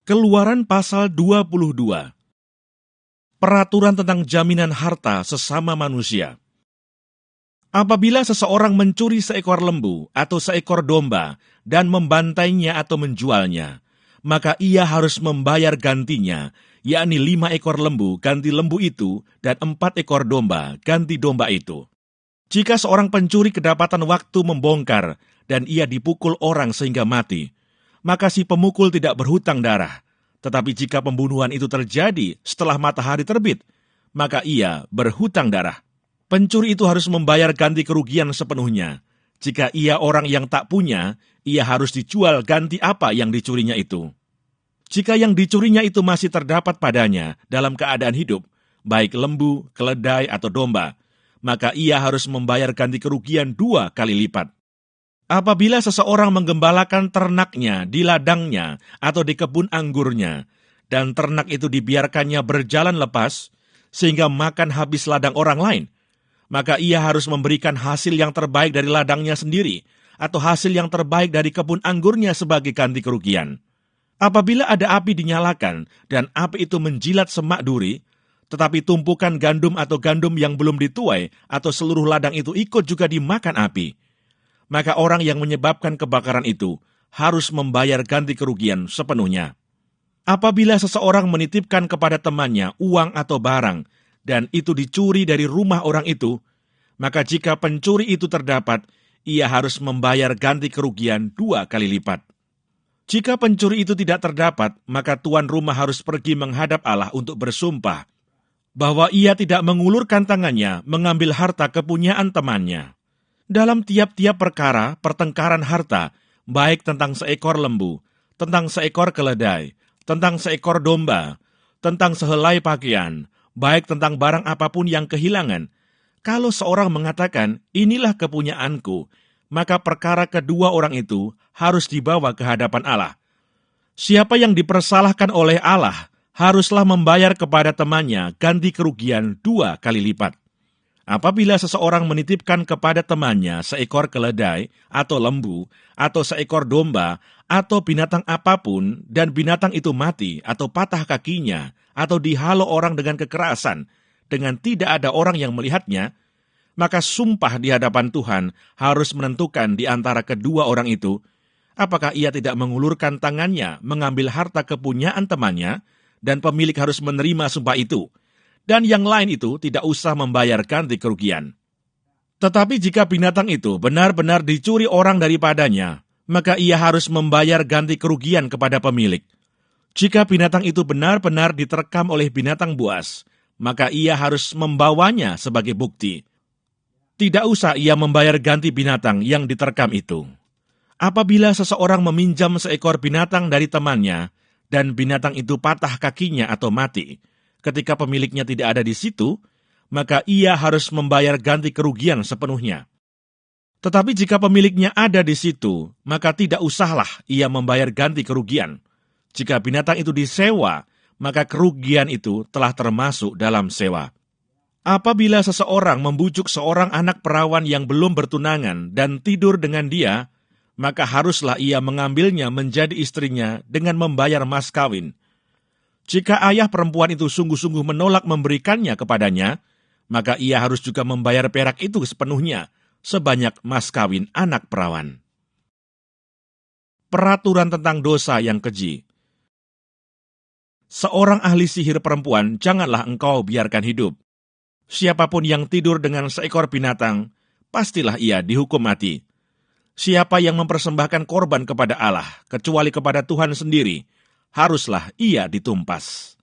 Keluaran pasal 22. Peraturan tentang jaminan harta sesama manusia. Apabila seseorang mencuri seekor lembu atau seekor domba dan membantainya atau menjualnya, maka ia harus membayar gantinya, yakni 5 ekor lembu ganti lembu itu dan 4 ekor domba ganti domba itu. Jika seorang pencuri kedapatan waktu membongkar dan ia dipukul orang sehingga mati, maka si pemukul tidak berhutang darah. Tetapi jika pembunuhan itu terjadi setelah matahari terbit, maka ia berhutang darah. Pencuri itu harus membayar ganti kerugian sepenuhnya. Jika ia orang yang tak punya, ia harus dijual ganti apa yang dicurinya itu. Jika yang dicurinya itu masih terdapat padanya dalam keadaan hidup, baik lembu, keledai, atau domba, maka ia harus membayar ganti kerugian 2 kali lipat. Apabila seseorang menggembalakan ternaknya di ladangnya atau di kebun anggurnya, dan ternak itu dibiarkannya berjalan lepas, sehingga makan habis ladang orang lain, maka ia harus memberikan hasil yang terbaik dari ladangnya sendiri, atau hasil yang terbaik dari kebun anggurnya sebagai ganti kerugian. Apabila ada api dinyalakan, dan api itu menjilat semak duri, tetapi tumpukan gandum atau gandum yang belum dituai, atau seluruh ladang itu ikut juga dimakan api, maka orang yang menyebabkan kebakaran itu harus membayar ganti kerugian sepenuhnya. Apabila seseorang menitipkan kepada temannya uang atau barang, dan itu dicuri dari rumah orang itu, maka jika pencuri itu terdapat, ia harus membayar ganti kerugian 2 kali lipat. Jika pencuri itu tidak terdapat, maka tuan rumah harus pergi menghadap Allah untuk bersumpah bahwa ia tidak mengulurkan tangannya mengambil harta kepunyaan temannya. Dalam tiap-tiap perkara pertengkaran harta, baik tentang seekor lembu, tentang seekor keledai, tentang seekor domba, tentang sehelai pakaian, baik tentang barang apapun yang kehilangan, kalau seorang mengatakan, inilah kepunyaanku, maka perkara kedua orang itu harus dibawa ke hadapan Allah. Siapa yang dipersalahkan oleh Allah, haruslah membayar kepada temannya ganti kerugian 2 kali lipat. Apabila seseorang menitipkan kepada temannya seekor keledai, atau lembu, atau seekor domba, atau binatang apapun, dan binatang itu mati, atau patah kakinya, atau dihalau orang dengan kekerasan, dengan tidak ada orang yang melihatnya, maka sumpah di hadapan Tuhan harus menentukan di antara kedua orang itu, apakah ia tidak mengulurkan tangannya mengambil harta kepunyaan temannya, dan pemilik harus menerima sumpah itu, dan yang lain itu tidak usah membayar ganti kerugian. Tetapi jika binatang itu benar-benar dicuri orang daripadanya, maka ia harus membayar ganti kerugian kepada pemilik. Jika binatang itu benar-benar diterkam oleh binatang buas, maka ia harus membawanya sebagai bukti. Tidak usah ia membayar ganti binatang yang diterkam itu. Apabila seseorang meminjam seekor binatang dari temannya, dan binatang itu patah kakinya atau mati, ketika pemiliknya tidak ada di situ, maka ia harus membayar ganti kerugian sepenuhnya. Tetapi jika pemiliknya ada di situ, maka tidak usahlah ia membayar ganti kerugian. Jika binatang itu disewa, maka kerugian itu telah termasuk dalam sewa. Apabila seseorang membujuk seorang anak perawan yang belum bertunangan dan tidur dengan dia, maka haruslah ia mengambilnya menjadi istrinya dengan membayar mas kawin. Jika ayah perempuan itu sungguh-sungguh menolak memberikannya kepadanya, maka ia harus juga membayar perak itu sepenuhnya, sebanyak mas kawin anak perawan. Peraturan tentang dosa yang keji. Seorang ahli sihir perempuan janganlah engkau biarkan hidup. Siapapun yang tidur dengan seekor binatang, pastilah ia dihukum mati. Siapa yang mempersembahkan korban kepada Allah, kecuali kepada Tuhan sendiri, haruslah ia ditumpas.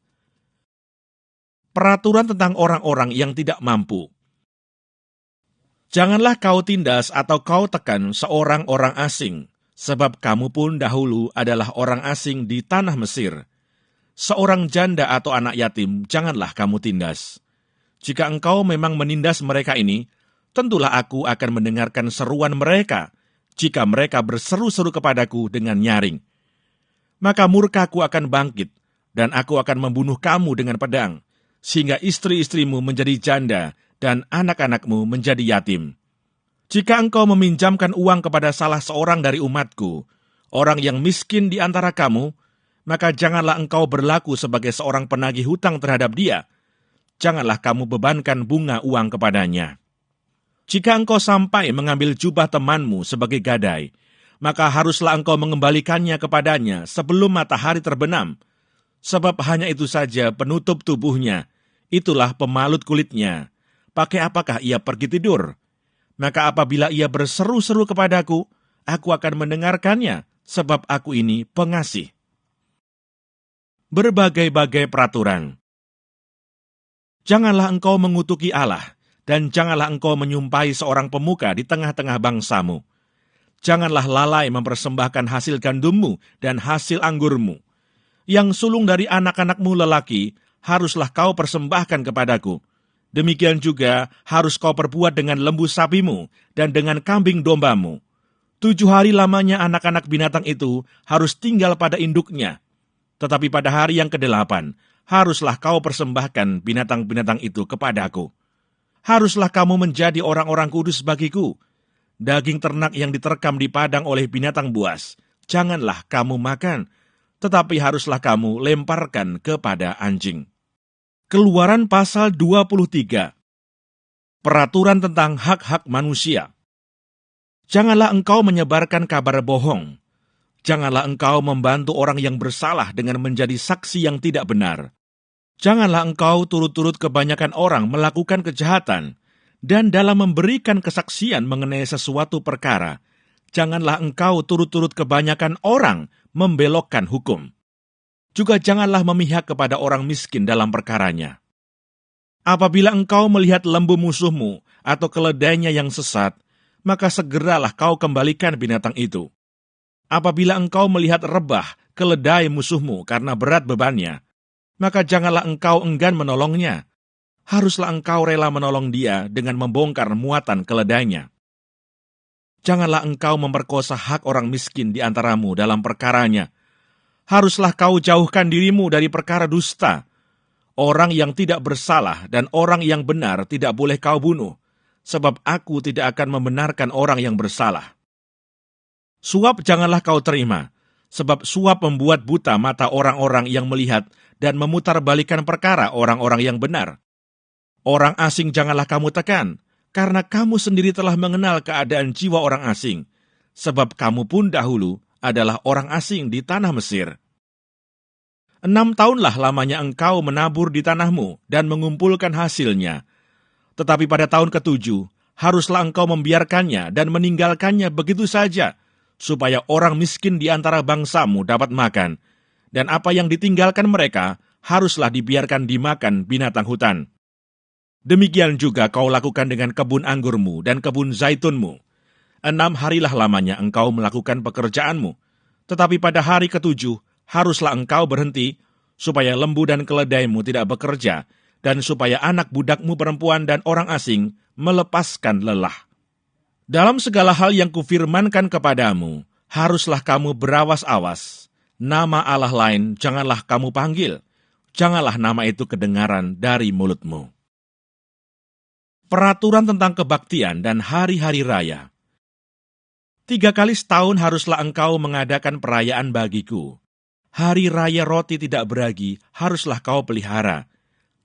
Peraturan tentang orang-orang yang tidak mampu. Janganlah kau tindas atau kau tekan seorang orang asing, sebab kamu pun dahulu adalah orang asing di tanah Mesir. Seorang janda atau anak yatim janganlah kamu tindas. Jika engkau memang menindas mereka ini, tentulah aku akan mendengarkan seruan mereka, jika mereka berseru-seru kepadaku dengan nyaring. Maka murkaku akan bangkit, dan aku akan membunuh kamu dengan pedang, sehingga istri-istrimu menjadi janda, dan anak-anakmu menjadi yatim. Jika engkau meminjamkan uang kepada salah seorang dari umatku, orang yang miskin di antara kamu, maka janganlah engkau berlaku sebagai seorang penagih hutang terhadap dia. Janganlah kamu bebankan bunga uang kepadanya. Jika engkau sampai mengambil jubah temanmu sebagai gadai, maka haruslah engkau mengembalikannya kepadanya sebelum matahari terbenam, sebab hanya itu saja penutup tubuhnya, itulah pemalut kulitnya. Pakai apakah ia pergi tidur? Maka apabila ia berseru-seru kepadaku, aku akan mendengarkannya, sebab aku ini pengasih. Berbagai-bagai peraturan. Janganlah engkau mengutuki Allah, dan janganlah engkau menyumpahi seorang pemuka di tengah-tengah bangsamu. Janganlah lalai mempersembahkan hasil gandummu dan hasil anggurmu. Yang sulung dari anak-anakmu lelaki, haruslah kau persembahkan kepadaku. Demikian juga harus kau perbuat dengan lembu sapimu dan dengan kambing dombamu. 7 hari lamanya anak-anak binatang itu harus tinggal pada induknya. Tetapi pada hari yang ke-8, haruslah kau persembahkan binatang-binatang itu kepadaku. Haruslah kamu menjadi orang-orang kudus bagiku. Daging ternak yang diterkam di padang oleh binatang buas, janganlah kamu makan, tetapi haruslah kamu lemparkan kepada anjing. Keluaran pasal 23. Peraturan tentang hak-hak manusia. Janganlah engkau menyebarkan kabar bohong. Janganlah engkau membantu orang yang bersalah dengan menjadi saksi yang tidak benar. Janganlah engkau turut-turut kebanyakan orang melakukan kejahatan, dan dalam memberikan kesaksian mengenai sesuatu perkara, janganlah engkau turut-turut kebanyakan orang membelokkan hukum. Juga janganlah memihak kepada orang miskin dalam perkaranya. Apabila engkau melihat lembu musuhmu atau keledainya yang sesat, maka segeralah kau kembalikan binatang itu. Apabila engkau melihat rebah keledai musuhmu karena berat bebannya, maka janganlah engkau enggan menolongnya. Haruslah engkau rela menolong dia dengan membongkar muatan keledainya. Janganlah engkau memperkosa hak orang miskin di antaramu dalam perkaranya. Haruslah kau jauhkan dirimu dari perkara dusta. Orang yang tidak bersalah dan orang yang benar tidak boleh kau bunuh, sebab aku tidak akan membenarkan orang yang bersalah. Suap janganlah kau terima, sebab suap membuat buta mata orang-orang yang melihat dan memutarbalikan perkara orang-orang yang benar. Orang asing janganlah kamu tekan, karena kamu sendiri telah mengenal keadaan jiwa orang asing, sebab kamu pun dahulu adalah orang asing di tanah Mesir. 6 tahunlah lamanya engkau menabur di tanahmu dan mengumpulkan hasilnya. Tetapi pada tahun ke-7, haruslah engkau membiarkannya dan meninggalkannya begitu saja, supaya orang miskin di antara bangsamu dapat makan, dan apa yang ditinggalkan mereka haruslah dibiarkan dimakan binatang hutan. Demikian juga kau lakukan dengan kebun anggurmu dan kebun zaitunmu. 6 harilah lamanya engkau melakukan pekerjaanmu, tetapi pada hari ke-7 haruslah engkau berhenti, supaya lembu dan keledaimu tidak bekerja, dan supaya anak budakmu perempuan dan orang asing melepaskan lelah. Dalam segala hal yang kufirmankan kepadamu, haruslah kamu berawas-awas. Nama Allah lain janganlah kamu panggil, janganlah nama itu kedengaran dari mulutmu. Peraturan tentang kebaktian dan hari-hari raya. 3 kali setahun haruslah engkau mengadakan perayaan bagiku. Hari raya roti tidak beragi haruslah kau pelihara.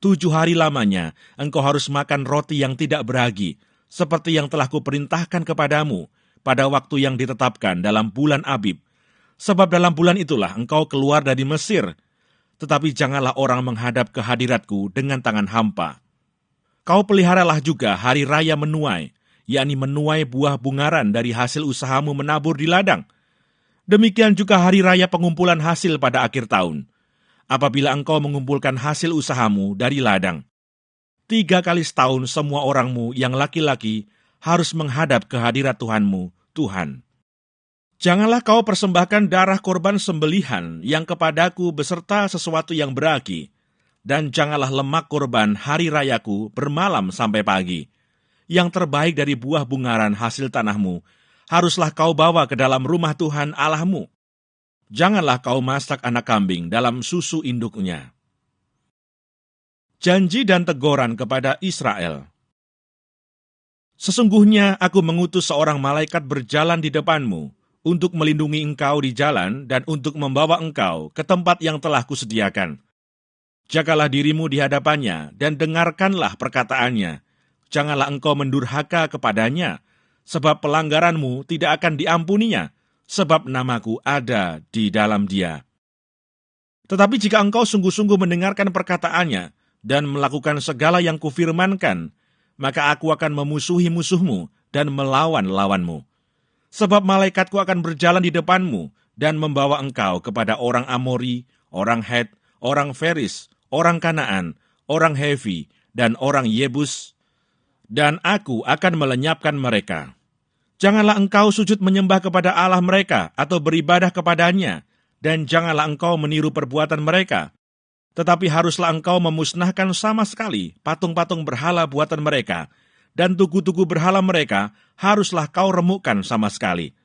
7 hari lamanya engkau harus makan roti yang tidak beragi, seperti yang telah kuperintahkan kepadamu pada waktu yang ditetapkan dalam bulan Abib. Sebab dalam bulan itulah engkau keluar dari Mesir, tetapi janganlah orang menghadap ke hadiratku dengan tangan hampa. Kau peliharalah juga hari raya menuai, yakni menuai buah bungaran dari hasil usahamu menabur di ladang. Demikian juga hari raya pengumpulan hasil pada akhir tahun, apabila engkau mengumpulkan hasil usahamu dari ladang. 3 kali setahun semua orangmu yang laki-laki harus menghadap ke hadirat Tuhanmu, Tuhan. Janganlah kau persembahkan darah korban sembelihan yang kepadaku beserta sesuatu yang beragi, dan janganlah lemak korban hari rayaku bermalam sampai pagi. Yang terbaik dari buah bungaran hasil tanahmu, haruslah kau bawa ke dalam rumah Tuhan Allahmu. Janganlah kau masak anak kambing dalam susu induknya. Janji dan teguran kepada Israel. Sesungguhnya aku mengutus seorang malaikat berjalan di depanmu untuk melindungi engkau di jalan dan untuk membawa engkau ke tempat yang telah kusediakan. Jagalah dirimu di hadapannya dan dengarkanlah perkataannya. Janganlah engkau mendurhaka kepadanya, sebab pelanggaranmu tidak akan diampuninya, sebab namaku ada di dalam dia. Tetapi jika engkau sungguh-sungguh mendengarkan perkataannya dan melakukan segala yang kufirmankan, maka aku akan memusuhi musuhmu dan melawan lawanmu. Sebab malaikatku akan berjalan di depanmu dan membawa engkau kepada orang Amori, orang Het, orang Feris, orang Kanaan, orang Hevi, dan orang Yebus, dan aku akan melenyapkan mereka. Janganlah engkau sujud menyembah kepada Allah mereka atau beribadah kepadanya, dan janganlah engkau meniru perbuatan mereka. Tetapi haruslah engkau memusnahkan sama sekali patung-patung berhala buatan mereka, dan tugu-tugu berhala mereka haruslah kau remukkan sama sekali.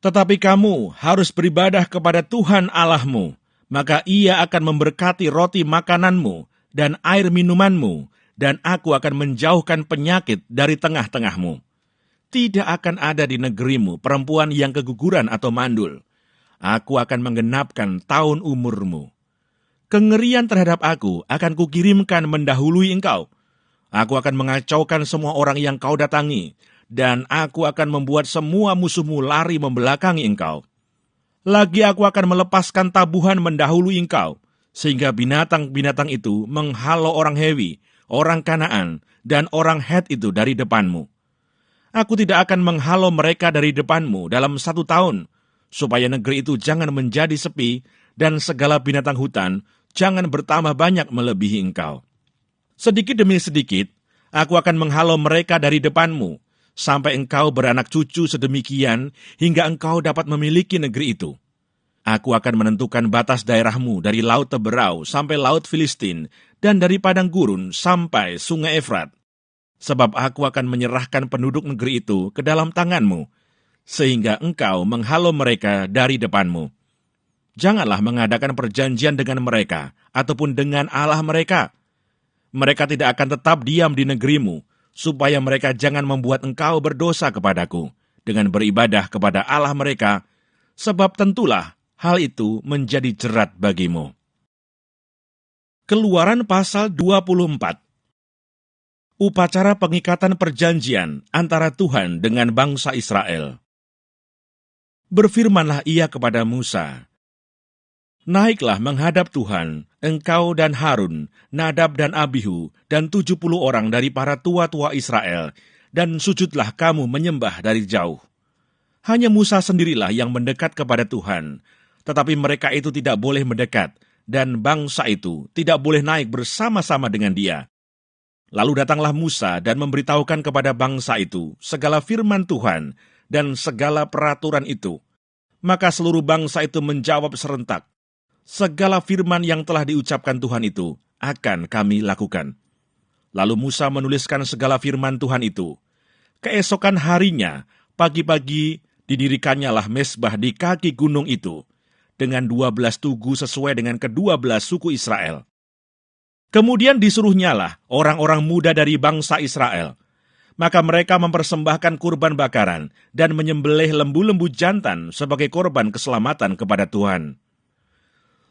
Tetapi kamu harus beribadah kepada Tuhan Allahmu, maka Ia akan memberkati roti makananmu dan air minumanmu, dan aku akan menjauhkan penyakit dari tengah-tengahmu. Tidak akan ada di negerimu perempuan yang keguguran atau mandul. Aku akan menggenapkan tahun umurmu. Kengerian terhadap aku akan kukirimkan mendahului engkau. Aku akan mengacaukan semua orang yang kau datangi, dan aku akan membuat semua musuhmu lari membelakangi engkau. Lagi aku akan melepaskan tabuhan mendahului engkau, sehingga binatang-binatang itu menghalau orang Hewi, orang Kanaan, dan orang Het itu dari depanmu. Aku tidak akan menghalau mereka dari depanmu dalam 1 tahun, supaya negeri itu jangan menjadi sepi, dan segala binatang hutan jangan bertambah banyak melebihi engkau. Sedikit demi sedikit, aku akan menghalau mereka dari depanmu, sampai engkau beranak cucu sedemikian, hingga engkau dapat memiliki negeri itu. Aku akan menentukan batas daerahmu dari Laut Teberau sampai Laut Filistin, dan dari padang gurun sampai sungai Efrat. Sebab aku akan menyerahkan penduduk negeri itu ke dalam tanganmu, sehingga engkau menghalau mereka dari depanmu. Janganlah mengadakan perjanjian dengan mereka, ataupun dengan Allah mereka. Mereka tidak akan tetap diam di negerimu, supaya mereka jangan membuat engkau berdosa kepadaku, dengan beribadah kepada Allah mereka, sebab tentulah hal itu menjadi jerat bagimu. Keluaran pasal 24. Upacara pengikatan perjanjian antara Tuhan dengan bangsa Israel. Berfirmanlah ia kepada Musa, "Naiklah menghadap Tuhan, engkau dan Harun, Nadab dan Abihu, dan 70 orang dari para tua-tua Israel, dan sujudlah kamu menyembah dari jauh." Hanya Musa sendirilah yang mendekat kepada Tuhan, tetapi mereka itu tidak boleh mendekat, dan bangsa itu tidak boleh naik bersama-sama dengan dia. Lalu datanglah Musa dan memberitahukan kepada bangsa itu segala firman Tuhan dan segala peraturan itu. Maka seluruh bangsa itu menjawab serentak, "Segala firman yang telah diucapkan Tuhan itu akan kami lakukan." Lalu Musa menuliskan segala firman Tuhan itu. Keesokan harinya, pagi-pagi didirikannya lah mezbah di kaki gunung itu, dengan 12 tugu sesuai dengan ke-12 suku Israel. Kemudian disuruhnyalah orang-orang muda dari bangsa Israel. Maka mereka mempersembahkan kurban bakaran dan menyembelih lembu-lembu jantan sebagai korban keselamatan kepada Tuhan.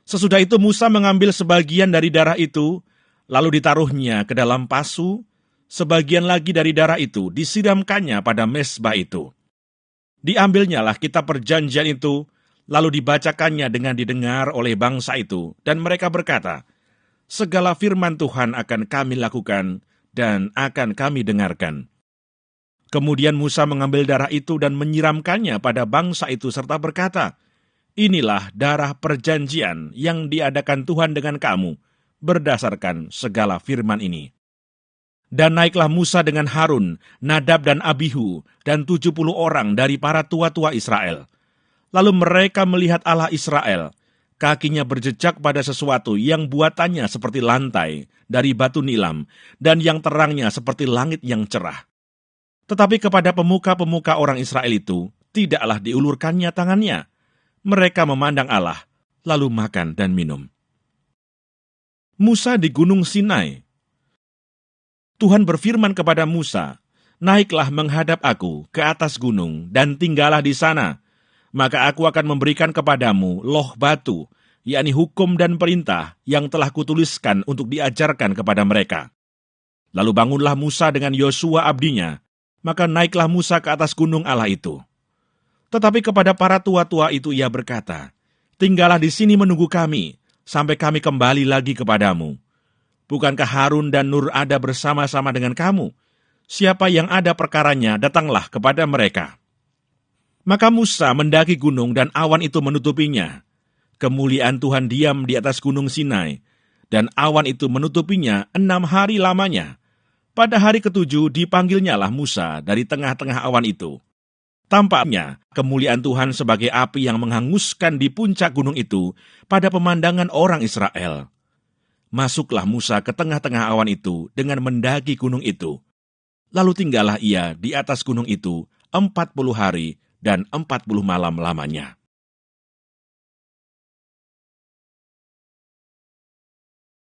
Sesudah itu Musa mengambil sebagian dari darah itu, lalu ditaruhnya ke dalam pasu, sebagian lagi dari darah itu disiramkannya pada mezbah itu. Diambilnyalah kitab perjanjian itu, lalu dibacakannya dengan didengar oleh bangsa itu, dan mereka berkata, "Segala firman Tuhan akan kami lakukan, dan akan kami dengarkan." Kemudian Musa mengambil darah itu dan menyiramkannya pada bangsa itu serta berkata, "Inilah darah perjanjian yang diadakan Tuhan dengan kamu, berdasarkan segala firman ini." Dan naiklah Musa dengan Harun, Nadab dan Abihu, dan 70 orang dari para tua-tua Israel. Lalu mereka melihat Allah Israel, kakinya berjejak pada sesuatu yang buatannya seperti lantai dari batu nilam, dan yang terangnya seperti langit yang cerah. Tetapi kepada pemuka-pemuka orang Israel itu, tidaklah diulurkannya tangannya. Mereka memandang Allah, lalu makan dan minum. Musa di Gunung Sinai. Tuhan berfirman kepada Musa, "Naiklah menghadap aku ke atas gunung, dan tinggallah di sana. maka aku akan memberikan kepadamu loh batu, yakni hukum dan perintah yang telah kutuliskan untuk diajarkan kepada mereka. Lalu bangunlah Musa dengan Yosua abdinya, maka naiklah Musa ke atas gunung Allah itu. Tetapi kepada para tua-tua itu ia berkata, tinggallah di sini menunggu kami, sampai kami kembali lagi kepadamu. Bukankah Harun dan Nur ada bersama-sama dengan kamu? Siapa yang ada perkaranya, datanglah kepada mereka. Maka Musa mendaki gunung dan awan itu menutupinya. Kemuliaan Tuhan diam di atas gunung Sinai, dan awan itu menutupinya 6 hari lamanya. Pada hari ke-7 dipanggilnyalah Musa dari tengah-tengah awan itu. Tampaknya kemuliaan Tuhan sebagai api yang menghanguskan di puncak gunung itu pada pemandangan orang Israel. Masuklah Musa ke tengah-tengah awan itu dengan mendaki gunung itu. Lalu tinggallah ia di atas gunung itu 40 hari dan 40 malam lamanya.